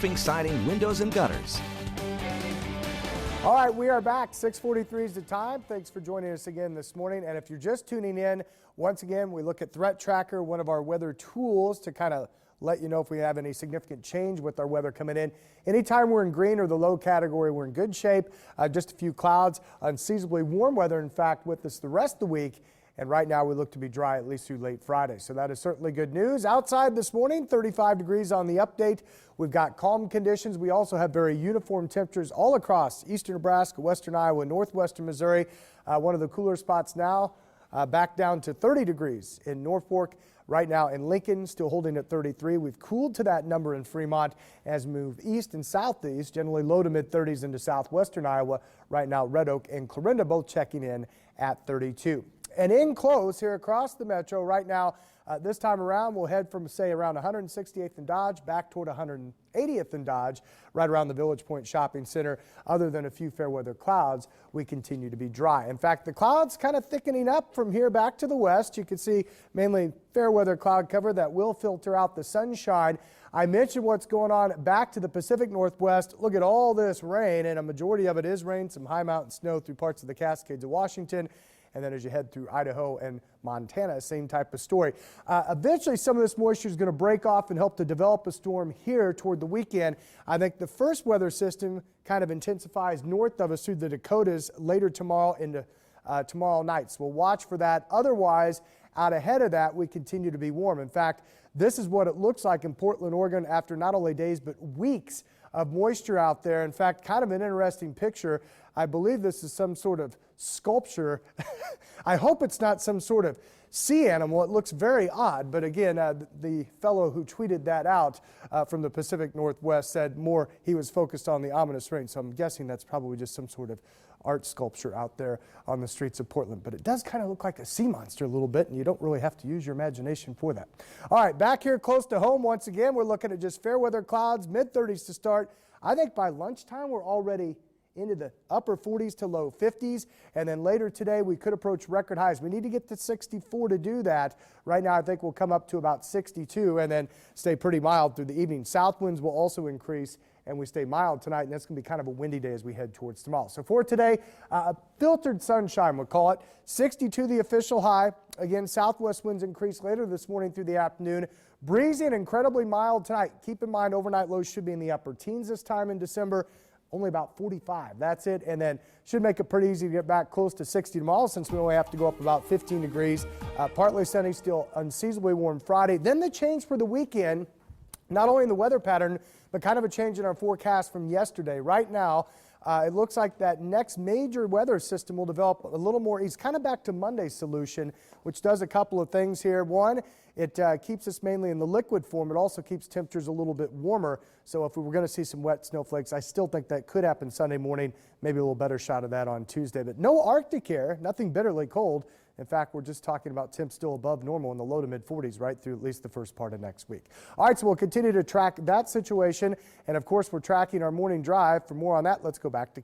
roofing, siding, windows, and gutters. All right, we are back. 6:43 is the time. Thanks for joining us again this morning. And if you're just tuning in, once again, we look at Threat Tracker, one of our weather tools to kind of let you know if we have any significant change with our weather coming in. Anytime we're in green or the low category, we're in good shape. Just a few clouds, unseasonably warm weather, in fact, with us the rest of the week. And right now we look to be dry at least through late Friday. So that is certainly good news. Outside this morning, 35 degrees on the update. We've got calm conditions. We also have very uniform temperatures all across eastern Nebraska, western Iowa, northwestern Missouri. One of the cooler spots now, back down to 30 degrees in Norfolk. Right now in Lincoln, still holding at 33. We've cooled to that number in Fremont as we move east and southeast, generally low to mid 30s into southwestern Iowa. Right now, Red Oak and Clarinda both checking in at 32. And in close here across the metro right now, this time around, we'll head from, say, around 168th and Dodge back toward 180th and Dodge, right around the Village Point Shopping Center. Other than a few fair weather clouds, we continue to be dry. In fact, the clouds kind of thickening up from here back to the west. You can see mainly fair weather cloud cover that will filter out the sunshine. I mentioned what's going on back to the Pacific Northwest. Look at all this rain, and a majority of it is rain, some high mountain snow through parts of the Cascades of Washington. And then as you head through Idaho and Montana, same type of story. Eventually, some of this moisture is going to break off and help to develop a storm here toward the weekend. I think the first weather system kind of intensifies north of us through the Dakotas later tomorrow into tomorrow night. So we'll watch for that. Otherwise, out ahead of that, we continue to be warm. In fact, this is what it looks like in Portland, Oregon, after not only days but weeks of moisture out there. In fact, kind of an interesting picture. I believe this is some sort of sculpture. I hope it's not some sort of sea animal. It looks very odd, but again, the fellow who tweeted that out from the Pacific Northwest said more he was focused on the ominous rain, so I'm guessing that's probably just some sort of art sculpture out there on the streets of Portland. But it does kind of look like a sea monster a little bit, and you don't really have to use your imagination for that. All right, back here close to home once again, we're looking at just fair weather clouds, mid-30s to start. I think by lunchtime we're already into the upper 40s to low 50s, and then later today we could approach record highs. We need to get to 64 to do that. Right now I think we'll come up to about 62 and then stay pretty mild through the evening. South winds will also increase and we stay mild tonight, and that's going to be kind of a windy day as we head towards tomorrow. So for today, filtered sunshine we'll call it. 62 the official high. Again, southwest winds increase later this morning through the afternoon. Breezy and incredibly mild tonight. Keep in mind overnight lows should be in the upper teens this time in December. Only about 45. That's it. And then should make it pretty easy to get back close to 60 tomorrow since we only have to go up about 15 degrees. Partly sunny, still unseasonably warm Friday. Then the change for the weekend, not only in the weather pattern, but kind of a change in our forecast from yesterday. Right now, it looks like that next major weather system will develop a little more east, kind of back to Monday's solution, which does a couple of things here. One, it keeps us mainly in the liquid form. It also keeps temperatures a little bit warmer. So if we were going to see some wet snowflakes, I still think that could happen Sunday morning. Maybe a little better shot of that on Tuesday. But no Arctic air, nothing bitterly cold. In fact, we're just talking about temps still above normal in the low to mid 40s right through at least the first part of next week. All right, so we'll continue to track that situation. And of course, we're tracking our morning drive. For more on that, let's go back to